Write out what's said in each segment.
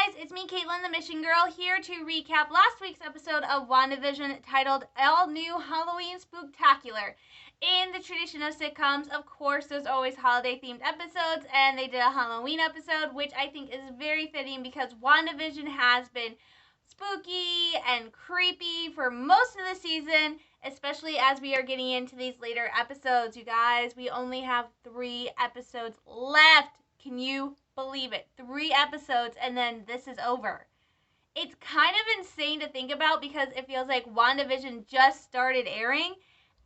guys, it's me, Caitlin, the Mission Girl, here to recap last week's episode of WandaVision titled All New Halloween Spooktacular. In the tradition of sitcoms, of course, there's always holiday-themed episodes, and they did a Halloween episode, which I think is very fitting because WandaVision has been spooky and creepy for most of the season, especially as we are getting into these later episodes. You guys, we only have 3 episodes left. Can you believe it? 3 episodes and then this is over. It's kind of insane to think about because it feels like WandaVision just started airing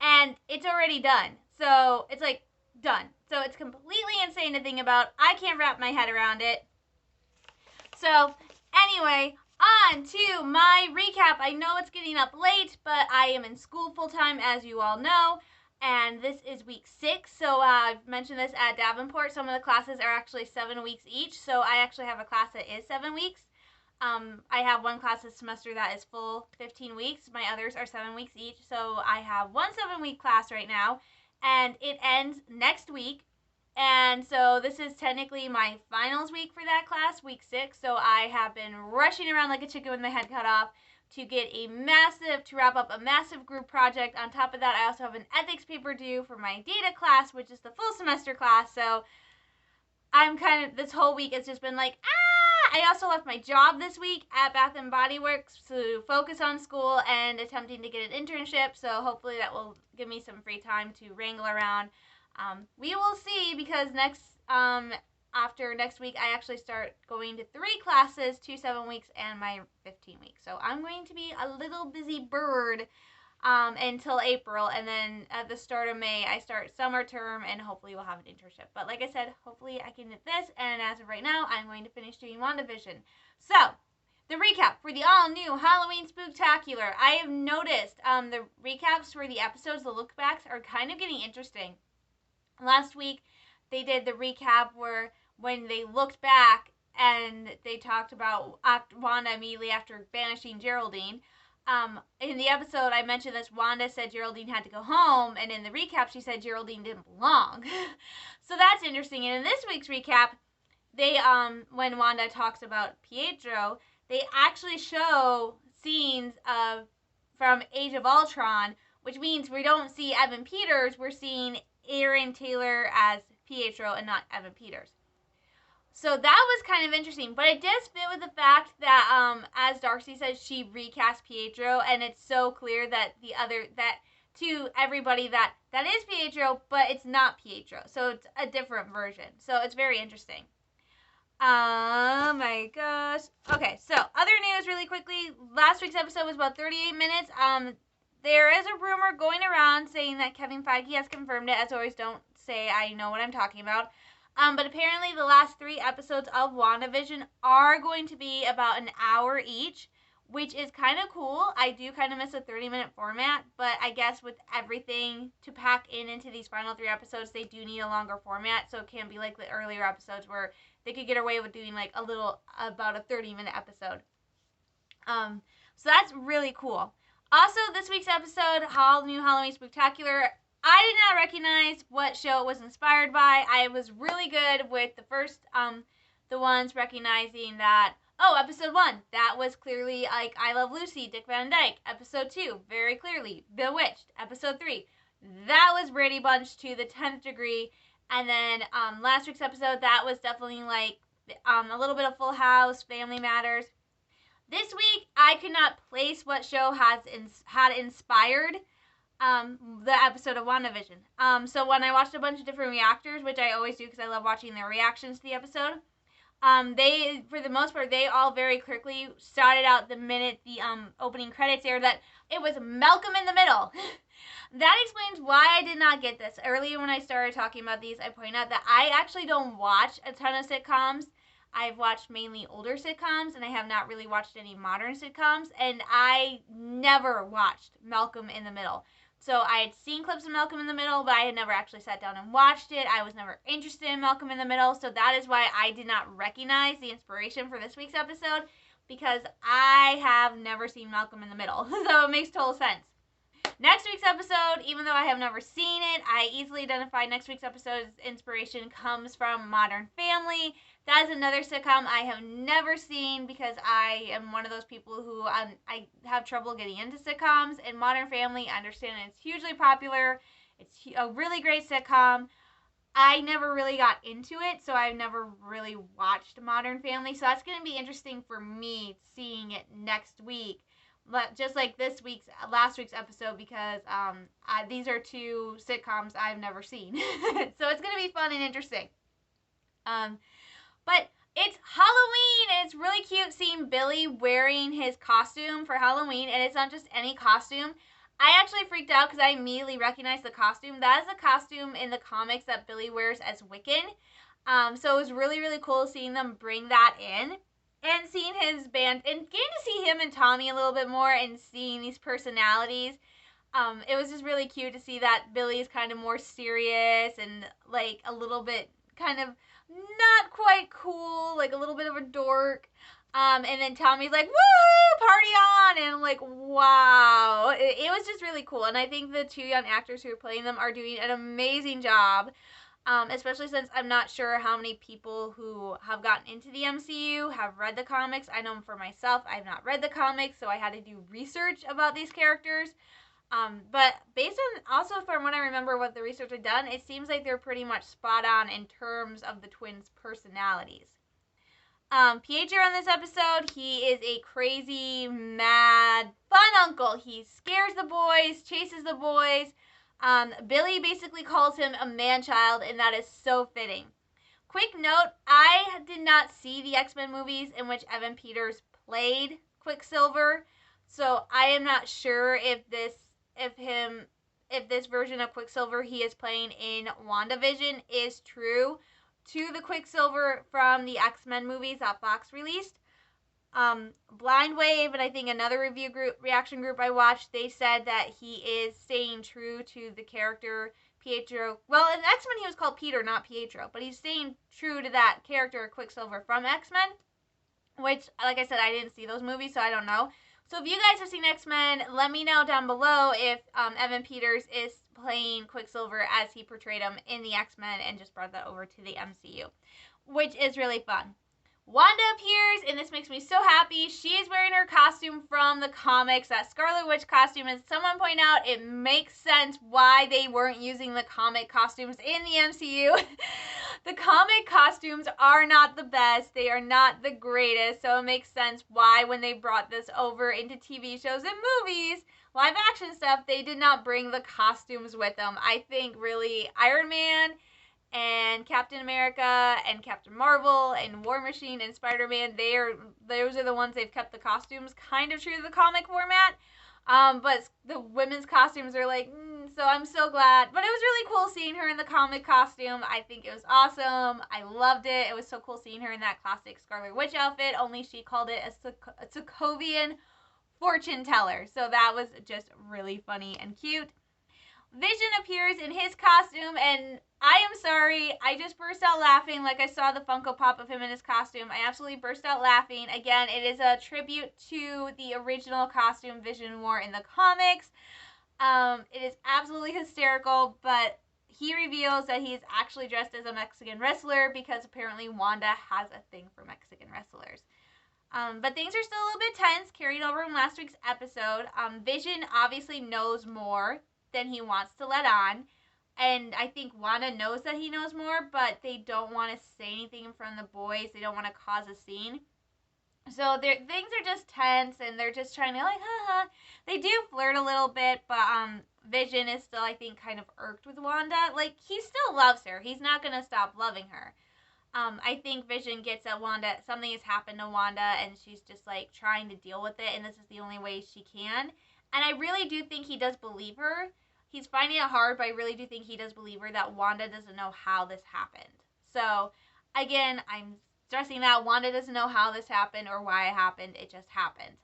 and it's already done. So it's like done. So it's completely insane to think about. I can't wrap my head around it. So anyway, on to my recap. I know it's getting up late, but I am in school full time, as you all know. And this is week 6, so I've mentioned this at Davenport. Some of the classes are actually 7 weeks each, so I actually have a class that is 7 weeks. I have one class this semester that is full 15 weeks. My others are 7 weeks each, so I have one 7-week class right now, and it ends next week. And so this is technically my finals week for that class, week 6, so I have been rushing around like a chicken with my head cut off to wrap up a massive group project. On top of that, I also have an ethics paper due for my data class, which is the full semester class. So I'm this whole week has just been like, I also left my job this week at Bath & Body Works to focus on school and attempting to get an internship. So hopefully that will give me some free time to wrangle around. We will see, because after next week, I actually start going to 3 classes, 2 7 weeks, and my 15 weeks. So I'm going to be a little busy bird until April, and then at the start of May, I start summer term, and hopefully we'll have an internship. But like I said, hopefully I can get this, and as of right now, I'm going to finish doing WandaVision. So, the recap for the all-new Halloween Spooktacular. I have noticed the recaps for the episodes, the look-backs, are kind of getting interesting. Last week, they did the recap when they looked back and they talked about Wanda immediately after banishing Geraldine. In the episode, I mentioned this, Wanda said Geraldine had to go home, and in the recap, she said Geraldine didn't belong. So that's interesting. And in this week's recap, they, when Wanda talks about Pietro, they actually show scenes from Age of Ultron, which means we don't see Evan Peters, we're seeing Aaron Taylor as Pietro and not Evan Peters. So that was kind of interesting, but it does fit with the fact that, as Darcy says, she recast Pietro, and it's so clear that to everybody that is Pietro, but it's not Pietro, so it's a different version. So it's very interesting. Oh my gosh. Okay, so other news really quickly. Last week's episode was about 38 minutes. There is a rumor going around saying that Kevin Feige has confirmed it. As always, don't say I know what I'm talking about. But apparently the last 3 episodes of WandaVision are going to be about an hour each, which is kind of cool. I do kind of miss a 30-minute format, but I guess with everything to pack into these final 3 episodes, they do need a longer format, so it can't be like the earlier episodes where they could get away with doing like about a 30-minute episode. So that's really cool. Also, this week's episode, All New Halloween Spooktacular, I did not recognize what show it was inspired by. I was really good with the first, the ones recognizing that, episode 1, that was clearly like I Love Lucy, Dick Van Dyke. Episode 2, very clearly, Bewitched. Episode 3, that was Brady Bunch to the 10th degree. And then last week's episode, that was definitely like a little bit of Full House, Family Matters. This week, I could not place what show had inspired the episode of WandaVision. So when I watched a bunch of different reactors, which I always do because I love watching their reactions to the episode, they, for the most part, they all very quickly started out the minute the opening credits aired that it was Malcolm in the Middle. That explains why I did not get this. Earlier when I started talking about these, I pointed out that I actually don't watch a ton of sitcoms. I've watched mainly older sitcoms, and I have not really watched any modern sitcoms, and I never watched Malcolm in the Middle. So I had seen clips of Malcolm in the Middle, but I had never actually sat down and watched it. I was never interested in Malcolm in the Middle, so that is why I did not recognize the inspiration for this week's episode, because I have never seen Malcolm in the Middle. So it makes total sense. Next week's episode, even though I have never seen it, I easily identified next week's episode's inspiration comes from Modern Family. That is another sitcom I have never seen because I am one of those people who I have trouble getting into sitcoms. And Modern Family, I understand it's hugely popular. It's a really great sitcom. I never really got into it, so I've never really watched Modern Family. So that's going to be interesting for me seeing it next week. But just like last week's episode, because these are two sitcoms I've never seen. So it's going to be fun and interesting. But it's Halloween, and it's really cute seeing Billy wearing his costume for Halloween, and it's not just any costume. I actually freaked out because I immediately recognized the costume. That is the costume in the comics that Billy wears as Wiccan. So it was really, really cool seeing them bring that in and seeing his band and getting to see him and Tommy a little bit more and seeing these personalities. It was just really cute to see that Billy's kind of more serious and like a little bit kind of not quite cool, like a little bit of a dork. And then Tommy's like, woo, party on! And I'm like, wow. It was just really cool. And I think the two young actors who are playing them are doing an amazing job. Especially since I'm not sure how many people who have gotten into the MCU have read the comics. I know for myself, I've not read the comics, so I had to do research about these characters. But based on, also from what I remember what the research had done, it seems like they're pretty much spot on in terms of the twins' personalities. Pietro in this episode, he is a crazy, mad, fun uncle. He scares the boys, chases the boys. Billy basically calls him a man-child, and that is so fitting. Quick note, I did not see the X-Men movies in which Evan Peters played Quicksilver, so I am not sure if this version of Quicksilver he is playing in WandaVision is true to the Quicksilver from the X-Men movies that Fox released. Blind Wave and I think another reaction group I watched, they said that he is staying true to the character Pietro. Well, in X-Men he was called Peter, not Pietro, but he's staying true to that character Quicksilver from X-Men, which, like I said, I didn't see those movies, so I don't know. So if you guys have seen X-Men, let me know down below if Evan Peters is playing Quicksilver as he portrayed him in the X-Men and just brought that over to the MCU, which is really fun. Wanda appears, and this makes me so happy. She is wearing her costume from the comics, that Scarlet Witch costume. As someone pointed out, it makes sense why they weren't using the comic costumes in the MCU. The comic costumes are not the best. They are not the greatest, so it makes sense why when they brought this over into TV shows and movies, live action stuff, they did not bring the costumes with them. I think really Iron Man and Captain America and Captain Marvel and War Machine and Spider-Man, those are the ones they've kept the costumes kind of true to the comic format. But the women's costumes are like, so I'm so glad. But it was really cool seeing her in the comic costume. I think it was awesome. I loved it. It was so cool seeing her in that classic Scarlet Witch outfit, only she called it a Sokovian fortune teller. So that was just really funny and cute. Vision appears in his costume, and I am sorry, I just burst out laughing like I saw the Funko Pop of him in his costume. I absolutely burst out laughing. Again, it is a tribute to the original costume Vision wore in the comics. It is absolutely hysterical, but he reveals that he is actually dressed as a Mexican wrestler because apparently Wanda has a thing for Mexican wrestlers. But things are still a little bit tense, carried over from last week's episode. Vision obviously knows more than he wants to let on. And I think Wanda knows that he knows more, but they don't want to say anything in front of the boys. They don't want to cause a scene. So things are just tense, and they're just trying to, like, haha. They do flirt a little bit, but Vision is still, I think, kind of irked with Wanda. Like, he still loves her. He's not going to stop loving her. I think Vision gets that something has happened to Wanda, and she's just, like, trying to deal with it, and this is the only way she can. And I really do think he does believe her. He's finding it hard, but I really do think he does believe her that Wanda doesn't know how this happened. So, again, I'm stressing that Wanda doesn't know how this happened or why it happened. It just happened.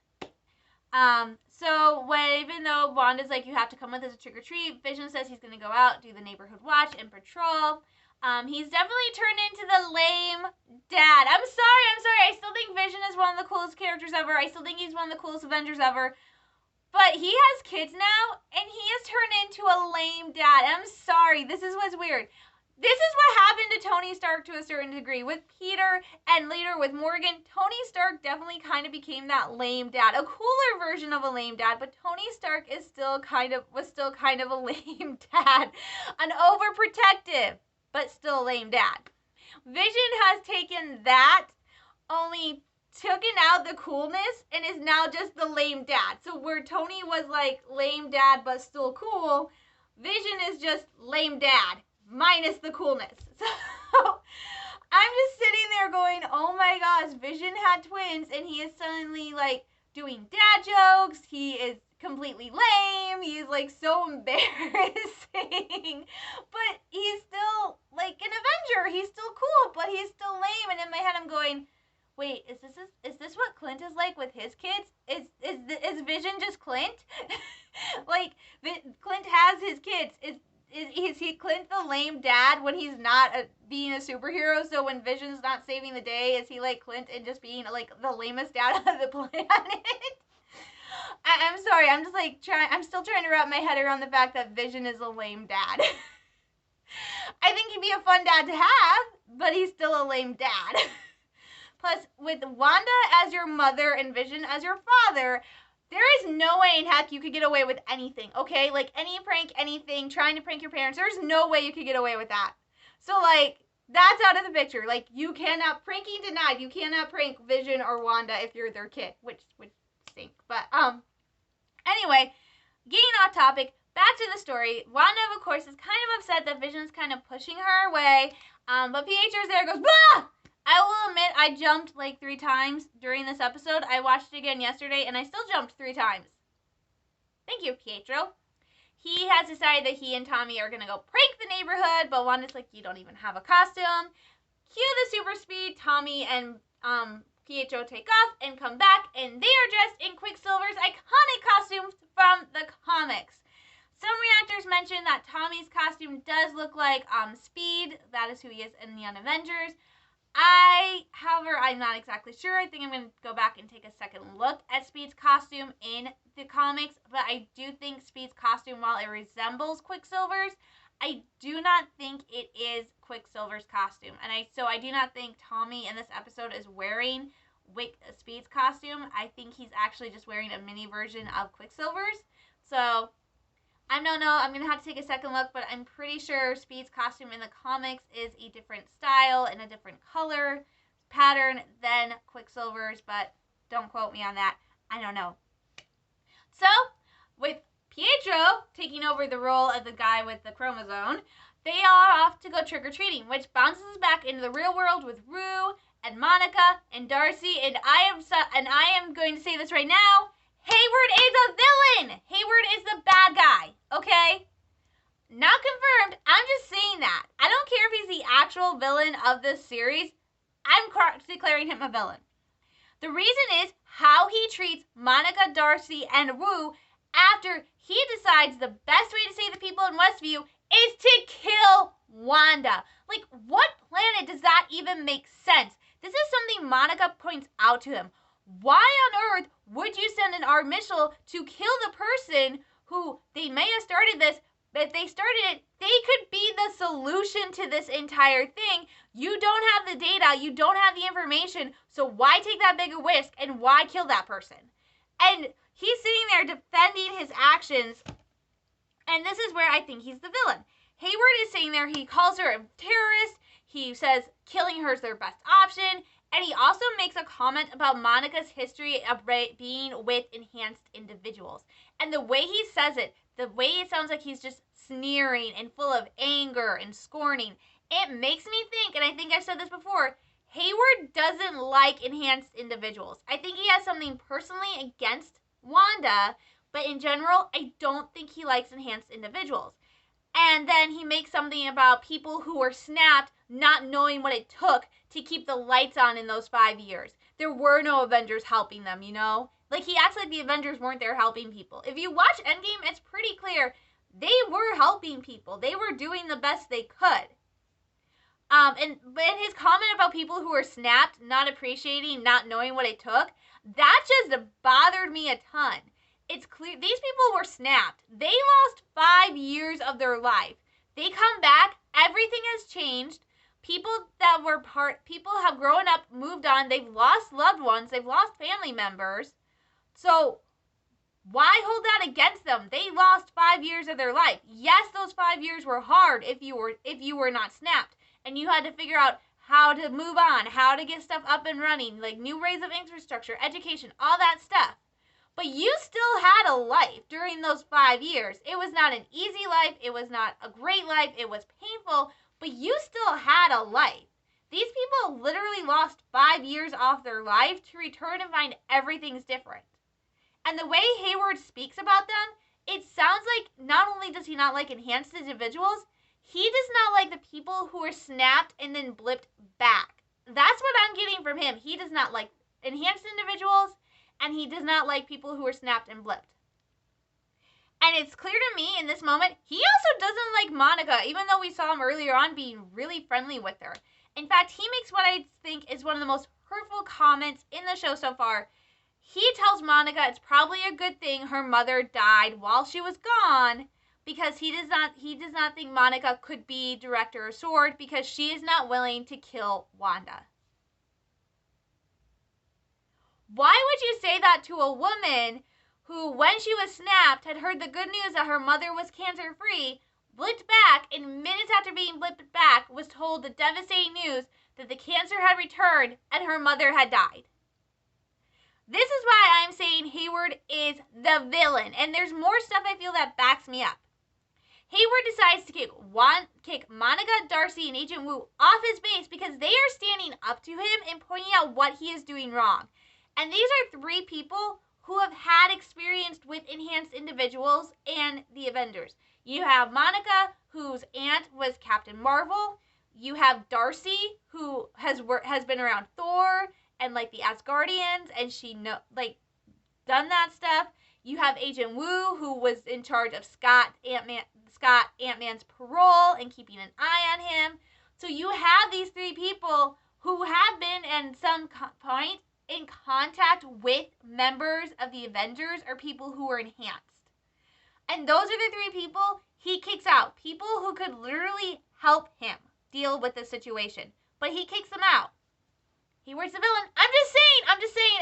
So, even though Wanda's like, you have to come with us to trick-or-treat, Vision says he's going to go out, do the neighborhood watch, and patrol. He's definitely turned into the lame dad. I'm sorry. I still think Vision is one of the coolest characters ever. I still think he's one of the coolest Avengers ever. But he has kids now, and he has turned into a lame dad. I'm sorry. This is what's weird. This is what happened to Tony Stark to a certain degree. With Peter and later with Morgan, Tony Stark definitely kind of became that lame dad. A cooler version of a lame dad, but Tony Stark was still kind of a lame dad. An overprotective, but still lame dad. Vision has taken that, only taken out the coolness, and is now just the lame dad. So where Tony was like lame dad but still cool, Vision is just lame dad minus the coolness. So I'm just sitting there going, oh my gosh, Vision had twins and he is suddenly like doing dad jokes. He is completely lame. He is like so embarrassing. But he's still like an Avenger. He's still cool, but he's still lame. And in my head I'm going, wait, is this what Clint is like with his kids? Is Vision just Clint? Like Clint has his kids. Is he Clint the lame dad when he's not being a superhero? So when Vision's not saving the day, is he like Clint and just being like the lamest dad on the planet? I'm sorry. I'm just like I'm still trying to wrap my head around the fact that Vision is a lame dad. I think he'd be a fun dad to have, but he's still a lame dad. Plus, with Wanda as your mother and Vision as your father, there is no way in heck you could get away with anything, okay? Like, any prank, anything, trying to prank your parents, there's no way you could get away with that. So, like, that's out of the picture. Like, you cannot, pranking denied, you cannot prank Vision or Wanda if you're their kid, which would stink. But, anyway, getting off topic, back to the story. Wanda, of course, is kind of upset that Vision's kind of pushing her away, but Pietro's there, goes, bah! I will admit, I jumped like 3 times during this episode. I watched it again yesterday, and I still jumped 3 times. Thank you, Pietro. He has decided that he and Tommy are going to go prank the neighborhood, but Wanda's like, you don't even have a costume. Cue the super speed. Tommy and Pietro take off and come back, and they are dressed in Quicksilver's iconic costumes from the comics. Some reactors mentioned that Tommy's costume does look like Speed. That is who he is in the Young Avengers. However, I'm not exactly sure. I think I'm going to go back and take a second look at Speed's costume in the comics. But I do think Speed's costume, while it resembles Quicksilver's, I do not think it is Quicksilver's costume. And so I do not think Tommy in this episode is wearing Speed's costume. I think he's actually just wearing a mini version of Quicksilver's. So I don't know. I'm going to have to take a second look, but I'm pretty sure Speed's costume in the comics is a different style and a different color pattern than Quicksilver's, but don't quote me on that. I don't know. So, with Pietro taking over the role of the guy with the chromosome, they are off to go trick-or-treating, which bounces us back into the real world with Rue and Monica and Darcy, and I am going to say this right now. Hayward is a villain. Hayward is the bad guy, okay? Not confirmed. I'm just saying that. I don't care if he's the actual villain of this series. I'm declaring him a villain. The reason is how he treats Monica, Darcy, and Rue after he decides the best way to save the people in Westview is to kill Wanda. Like, what planet does that even make sense? This is something Monica points out to him. Why on earth would you send an armed missile to kill the person who they may have started this, but if they started it, they could be the solution to this entire thing. You don't have the data, you don't have the information, so why take that big a risk and why kill that person? And he's sitting there defending his actions, and this is where I think he's the villain. Hayward is sitting there, he calls her a terrorist, he says killing her is their best option, and he also makes a comment about Monica's history of being with enhanced individuals. And the way he says it, the way it sounds like he's just sneering and full of anger and scorning, it makes me think, and I think I've said this before, Hayward doesn't like enhanced individuals. I think he has something personally against Wanda, but in general, I don't think he likes enhanced individuals. And then he makes something about people who were snapped not knowing what it took to keep the lights on in those 5 years. There were no Avengers helping them, you know? Like, he acts like the Avengers weren't there helping people. If you watch Endgame, it's pretty clear they were helping people. They were doing the best they could. And his comment about people who were snapped, not appreciating, not knowing what it took, that just bothered me a ton. It's clear these people were snapped. They lost 5 years of their life. They come back, everything has changed. People have grown up, moved on, they've lost loved ones, they've lost family members. So why hold that against them? They lost 5 years of their life. Yes, those 5 years were hard if you were not snapped, and you had to figure out how to move on, how to get stuff up and running, like new ways of infrastructure, education, all that stuff. But you still had a life during those 5 years. It was not an easy life. It was not a great life. It was painful, but you still had a life. These people literally lost 5 years off their life to return and find everything's different. And the way Hayward speaks about them, it sounds like not only does he not like enhanced individuals, he does not like the people who are snapped and then blipped back. That's what I'm getting from him. He does not like enhanced individuals, and he does not like people who are snapped and blipped. And it's clear to me in this moment, he also doesn't like Monica, even though we saw him earlier on being really friendly with her. In fact, he makes what I think is one of the most hurtful comments in the show so far. He tells Monica it's probably a good thing her mother died while she was gone, because he does not think Monica could be Director of Sword because she is not willing to kill Wanda. Why would you say that to a woman who, when she was snapped, had heard the good news that her mother was cancer-free, blipped back, and minutes after being blipped back, was told the devastating news that the cancer had returned and her mother had died? This is why I'm saying Hayward is the villain, and there's more stuff I feel that backs me up. Hayward decides to kick Monica, Darcy, and Agent Wu off his base because they are standing up to him and pointing out what he is doing wrong. And these are 3 people who have had experience with enhanced individuals and the Avengers. You have Monica, whose aunt was Captain Marvel. You have Darcy, who has been around Thor and like the Asgardians, and she done that stuff. You have Agent Wu, who was in charge of Scott Ant-Man's parole and keeping an eye on him. So you have these 3 people who have been at some point in contact with members of the Avengers or people who were enhanced. And those are the 3 people he kicks out. People who could literally help him deal with the situation. But he kicks them out. He works the villain. I'm just saying.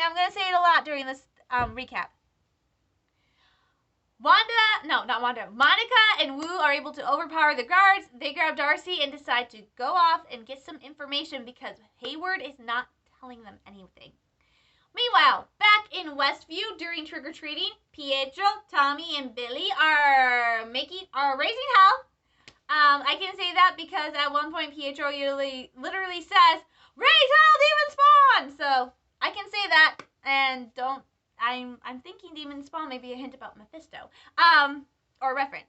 I'm going to say it a lot during this recap. Monica and Wu are able to overpower the guards. They grab Darcy and decide to go off and get some information because Hayward is not telling them anything. Meanwhile, back in Westview during trick-or-treating, Pietro, Tommy, and Billy are raising hell. I can say that because at one point Pietro literally says, "Raise hell, demon spawn!" So I can say that, and I'm thinking demon spawn may be a hint about Mephisto, or reference.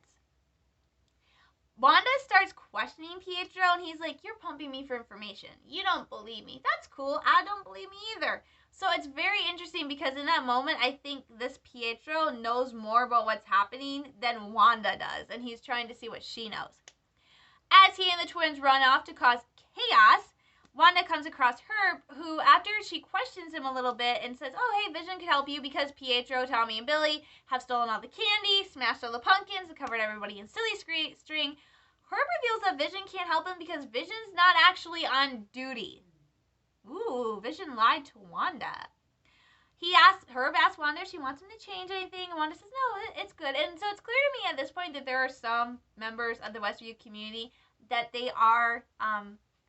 Wanda starts questioning Pietro, and he's like, "You're pumping me for information. You don't believe me. That's cool. I don't believe me either." So it's very interesting because in that moment, I think this Pietro knows more about what's happening than Wanda does, and he's trying to see what she knows. As he and the twins run off to cause chaos, Wanda comes across Herb, who, after she questions him a little bit and says, "Oh, hey, Vision could help you because Pietro, Tommy, and Billy have stolen all the candy, smashed all the pumpkins, and covered everybody in silly string," Herb reveals that Vision can't help him because Vision's not actually on duty. Ooh, Vision lied to Wanda. Herb asks Wanda if she wants him to change anything, and Wanda says, "No, it's good." And so it's clear to me at this point that there are some members of the Westview community that they are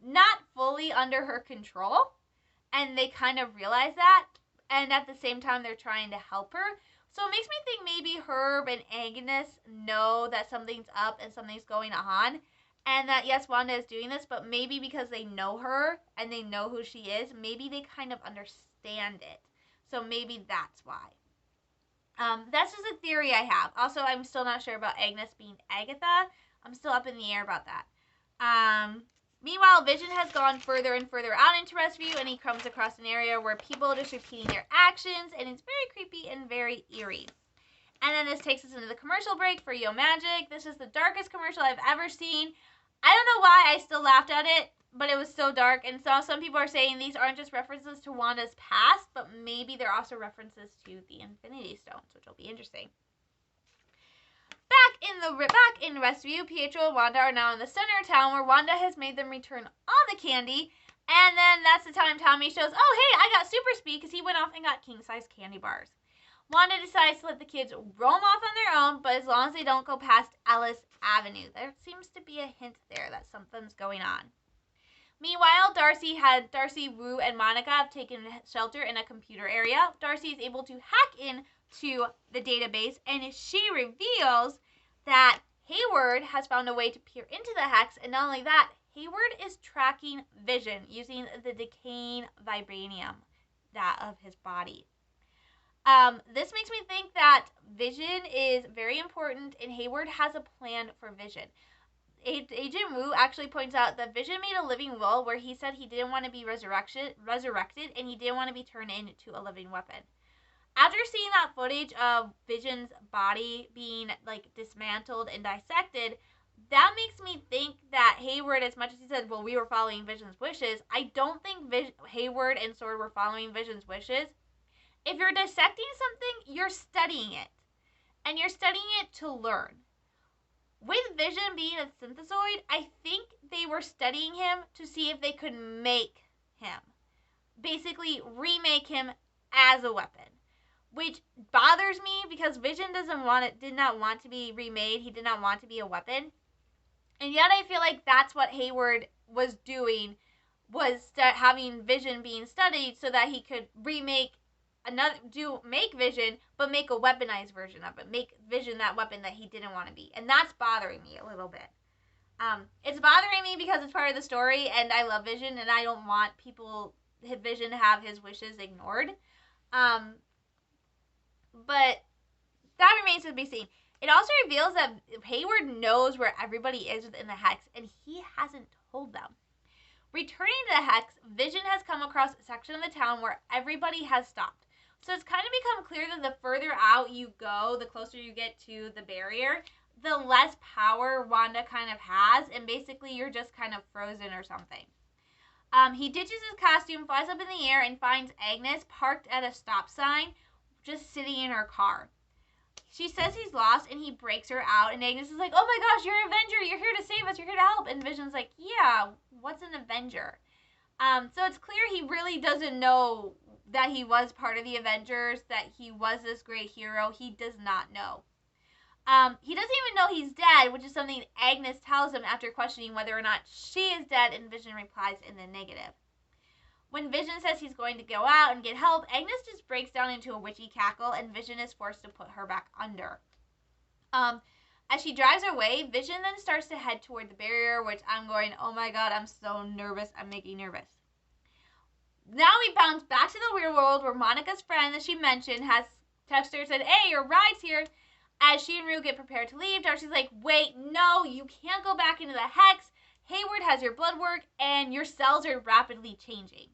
not fully under her control, and they kind of realize that, and at the same time they're trying to help her. So it makes me think maybe Herb and Agnes know that something's up and something's going on, and that yes, Wanda is doing this, but maybe because they know her and they know who she is, maybe they kind of understand it. So maybe that's why. That's just a theory I have. Also, I'm still not sure about Agnes being Agatha. I'm still up in the air about that. Meanwhile, Vision has gone further and further out into Westview, and he comes across an area where people are just repeating their actions, and it's very creepy and very eerie. And then this takes us into the commercial break for Yo Magic. This is the darkest commercial I've ever seen. I don't know why I still laughed at it, but it was so dark. And so some people are saying these aren't just references to Wanda's past, but maybe they're also references to the Infinity Stones, which will be interesting. Back Back in Westview, Pietro and Wanda are now in the center of town where Wanda has made them return all the candy. And then that's the time Tommy shows, oh, hey, I got super speed because he went off and got king-size candy bars. Wanda decides to let the kids roam off on their own, but as long as they don't go past Ellis Avenue. There seems to be a hint there that something's going on. Meanwhile, Darcy, Wu, and Monica have taken shelter in a computer area. Darcy is able to hack into the database, and she reveals that Hayward has found a way to peer into the hex, and not only that, Hayward is tracking Vision using the decaying vibranium, that of his body. This makes me think that Vision is very important, and Hayward has a plan for Vision. Agent Wu actually points out that Vision made a living will where he said he didn't want to be resurrected, and he didn't want to be turned into a living weapon. After seeing that footage of Vision's body being dismantled and dissected, that makes me think that Hayward, as much as he said, well, we were following Vision's wishes, I don't think Hayward and Sword were following Vision's wishes. If you're dissecting something, you're studying it. And you're studying it to learn. With Vision being a synthezoid, I think they were studying him to see if they could make him. Basically, remake him as a weapon. Which bothers me because Vision did not want to be remade. He did not want to be a weapon. And yet I feel like that's what Hayward was doing, was having Vision being studied so that he could make Vision, but make a weaponized version of it. Make Vision that weapon that he didn't want to be. And that's bothering me a little bit. It's bothering me because it's part of the story, and I love Vision, and I don't want Vision to have his wishes ignored. But that remains to be seen. It also reveals that Hayward knows where everybody is within the hex, and he hasn't told them. Returning to the hex, Vision has come across a section of the town where everybody has stopped. So it's kind of become clear that the further out you go, the closer you get to the barrier, the less power Wanda kind of has, and basically you're just kind of frozen or something. He ditches his costume, flies up in the air, and finds Agnes parked at a stop sign, just sitting in her car. She says he's lost, and he breaks her out, and Agnes is like, oh my gosh, you're an Avenger, you're here to save us, you're here to help, and Vision's like, yeah, what's an Avenger? So it's clear he really doesn't know that he was part of the Avengers, that he was this great hero. He does not know. He doesn't even know he's dead, which is something Agnes tells him after questioning whether or not she is dead, and Vision replies in the negative. When Vision says he's going to go out and get help, Agnes just breaks down into a witchy cackle, and Vision is forced to put her back under. As she drives away, Vision then starts to head toward the barrier, which I'm going, oh my god, I'm so nervous, I'm making nervous. Now we bounce back to the real world where Monica's friend that she mentioned has texted her and said, hey, your ride's here. As she and Rue get prepared to leave, Darcy's like, wait, no, you can't go back into the hex. Hayward has your blood work, and your cells are rapidly changing.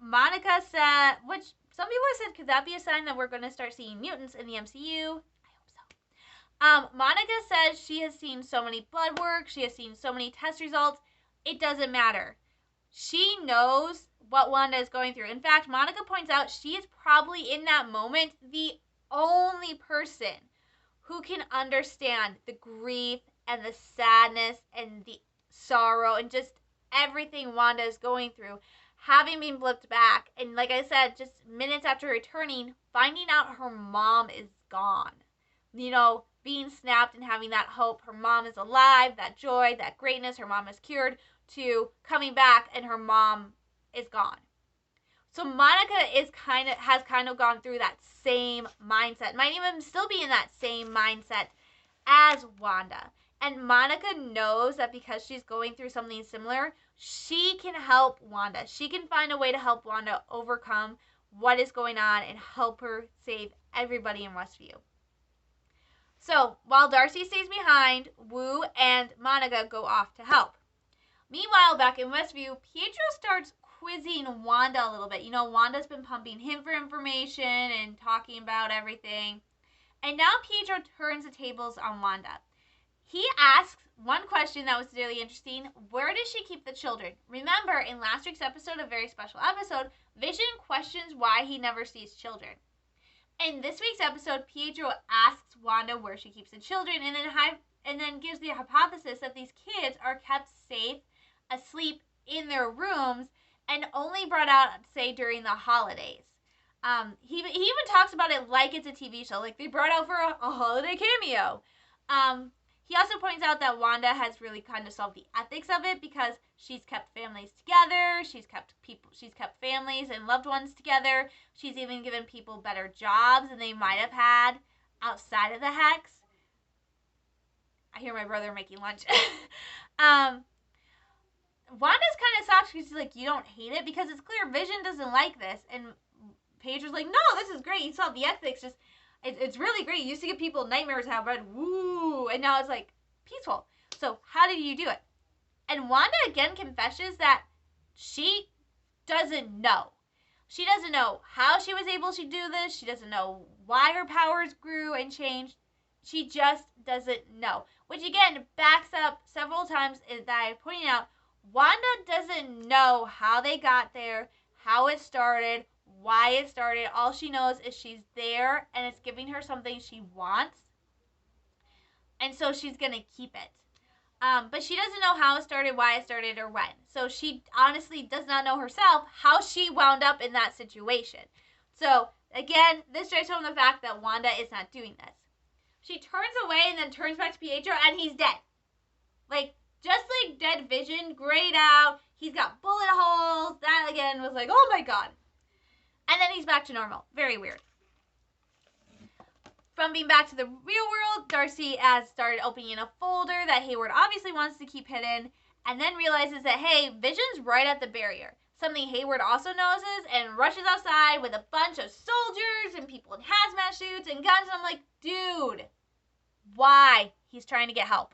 Monica said, which some people have said, could that be a sign that we're going to start seeing mutants in the MCU? I hope so. Monica says she has seen so many blood work, she has seen so many test results, it doesn't matter. She knows what Wanda is going through. In fact, Monica points out she is probably in that moment the only person who can understand the grief and the sadness and the sorrow and just everything Wanda is going through, having been blipped back. And like I said, just minutes after returning, finding out her mom is gone. You know, being snapped and having that hope her mom is alive, that joy, that greatness, her mom is cured, to coming back and her mom is gone. So Monica has kind of gone through that same mindset. Might even still be in that same mindset as Wanda. And Monica knows that because she's going through something similar, she can help Wanda. She can find a way to help Wanda overcome what is going on and help her save everybody in Westview. So while Darcy stays behind, Wu and Monica go off to help. Meanwhile, back in Westview, Pietro starts quizzing Wanda a little bit. You know, Wanda's been pumping him for information and talking about everything. And now Pietro turns the tables on Wanda. He asks one question that was really interesting. Where does she keep the children? Remember, in last week's episode, a very special episode, Vision questions why he never sees children. In this week's episode, Pietro asks Wanda where she keeps the children, and then gives the hypothesis that these kids are kept safe, asleep in their rooms, and only brought out, say, during the holidays. He even talks about it like it's a TV show, like they brought out for a holiday cameo. He also points out that Wanda has really kind of solved the ethics of it because she's kept families together, she's kept families and loved ones together. She's even given people better jobs than they might have had outside of the hex. I hear my brother making lunch. Wanda's kind of soft because she's like, you don't hate it, because it's clear Vision doesn't like this, and Pietro's like, no, this is great. You solved the ethics. Just it's really great. You used to give people nightmares how red, woo, and now it's like peaceful. So how did you do it? And Wanda again confesses that she doesn't know. She doesn't know how she was able to do this. She doesn't know why her powers grew and changed. She just doesn't know. Which again backs up several times that I pointed out. Wanda doesn't know how they got there, how it started, why it started. All she knows is she's there and it's giving her something she wants. And so she's going to keep it. But she doesn't know how it started, why it started, or when. So she honestly does not know herself how she wound up in that situation. So again, this strikes home the fact that Wanda is not doing this. She turns away and then turns back to Pietro and he's dead. Like, just like dead Vision, grayed out. He's got bullet holes. That again was like, oh my god. And then he's back to normal. Very weird. From being back to the real world, Darcy has started opening a folder that Hayward obviously wants to keep hidden, and then realizes that, hey, Vision's right at the barrier. Something Hayward also notices and rushes outside with a bunch of soldiers and people in hazmat suits and guns. And I'm like, dude, why? He's trying to get help.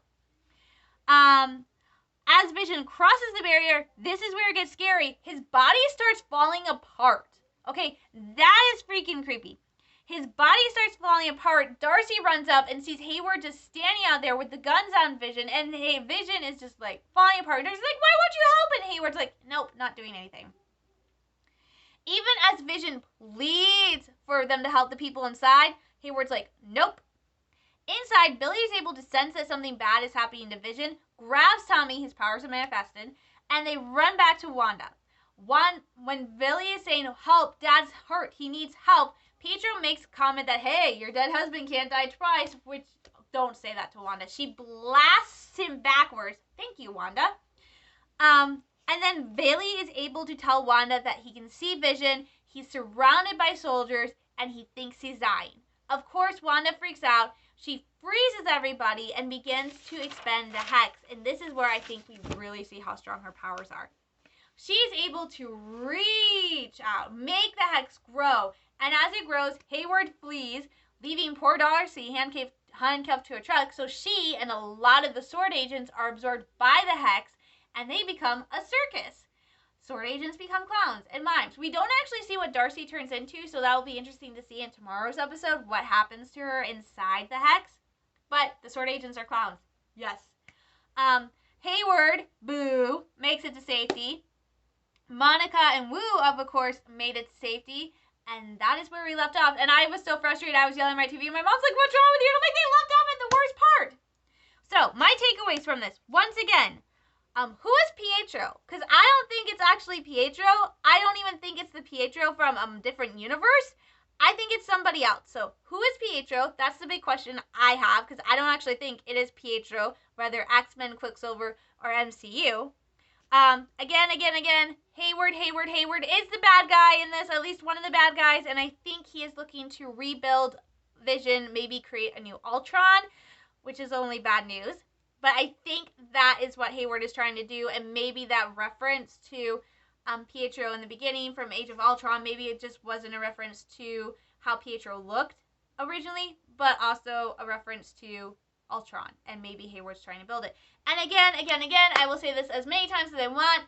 As Vision crosses the barrier, this is where it gets scary. His body starts falling apart. Okay, that is freaking creepy. His body starts falling apart. Darcy runs up and sees Hayward just standing out there with the guns on Vision. And hey, Vision is just like falling apart. Darcy's like, why won't you help? And Hayward's like, nope, not doing anything. Even as Vision pleads for them to help the people inside, Hayward's like, nope. Inside, Billy is able to sense that something bad is happening to Vision, grabs Tommy, his powers are manifested, and they run back to Wanda. When Billy is saying, help, Dad's hurt, he needs help, Pietro makes a comment that, hey, your dead husband can't die twice, which, don't say that to Wanda. She blasts him backwards. Thank you, Wanda. And then Bailey is able to tell Wanda that he can see Vision, he's surrounded by soldiers, and he thinks he's dying. Of course, Wanda freaks out. She freezes everybody and begins to expend the hex. And this is where I think we really see how strong her powers are. She's able to reach out, make the hex grow. And as it grows, Hayward flees, leaving poor Darcy handcuffed to a truck. So she and a lot of the sword agents are absorbed by the hex, and they become a circus. Sword agents become clowns and mimes. We don't actually see what Darcy turns into, so that will be interesting to see in tomorrow's episode what happens to her inside the hex. But the sword agents are clowns. Yes. Hayward, boo, makes it to safety. Monica and Wu, of course, made it to safety. And that is where we left off. And I was so frustrated. I was yelling at my TV. My mom's like, what's wrong with you? And I'm like, they left off at the worst part. So, my takeaways from this. Once again, who is Pietro? Because I don't think it's actually Pietro. I don't even think it's the Pietro from a different universe. I think it's somebody else. So, who is Pietro? That's the big question I have. Because I don't actually think it is Pietro. Whether X-Men, Quicksilver, or MCU. Again, Hayward is the bad guy in this, at least one of the bad guys, and I think he is looking to rebuild Vision, maybe create a new Ultron, which is only bad news. But I think that is what Hayward is trying to do, and maybe that reference to Pietro in the beginning from Age of Ultron, maybe it just wasn't a reference to how Pietro looked originally, but also a reference to Ultron, and maybe Hayward's trying to build it. And again, I will say this as many times as I want,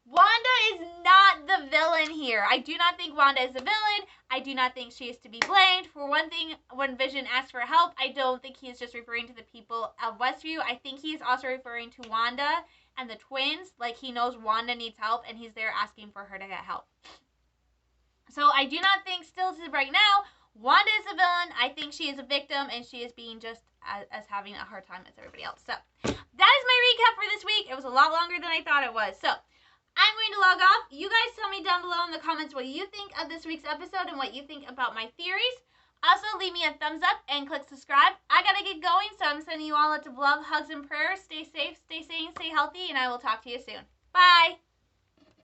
Wanda is not the villain here. I do not think Wanda is the villain. I do not think she is to be blamed. For one thing, when Vision asks for help, I don't think he is just referring to the people of Westview. I think he is also referring to Wanda and the twins. Like, he knows Wanda needs help, and he's there asking for her to get help. So I do not think, still to right now, Wanda is a villain. I think she is a victim, and she is being just as having a hard time as everybody else. So that is my recap for this week. It was a lot longer than I thought it was. So I'm going to log off. You guys tell me down below in the comments what you think of this week's episode and what you think about my theories. Also, leave me a thumbs up and click subscribe. I gotta get going, so I'm sending you all lots of love, hugs, and prayers. Stay safe, stay sane, stay healthy, and I will talk to you soon. Bye!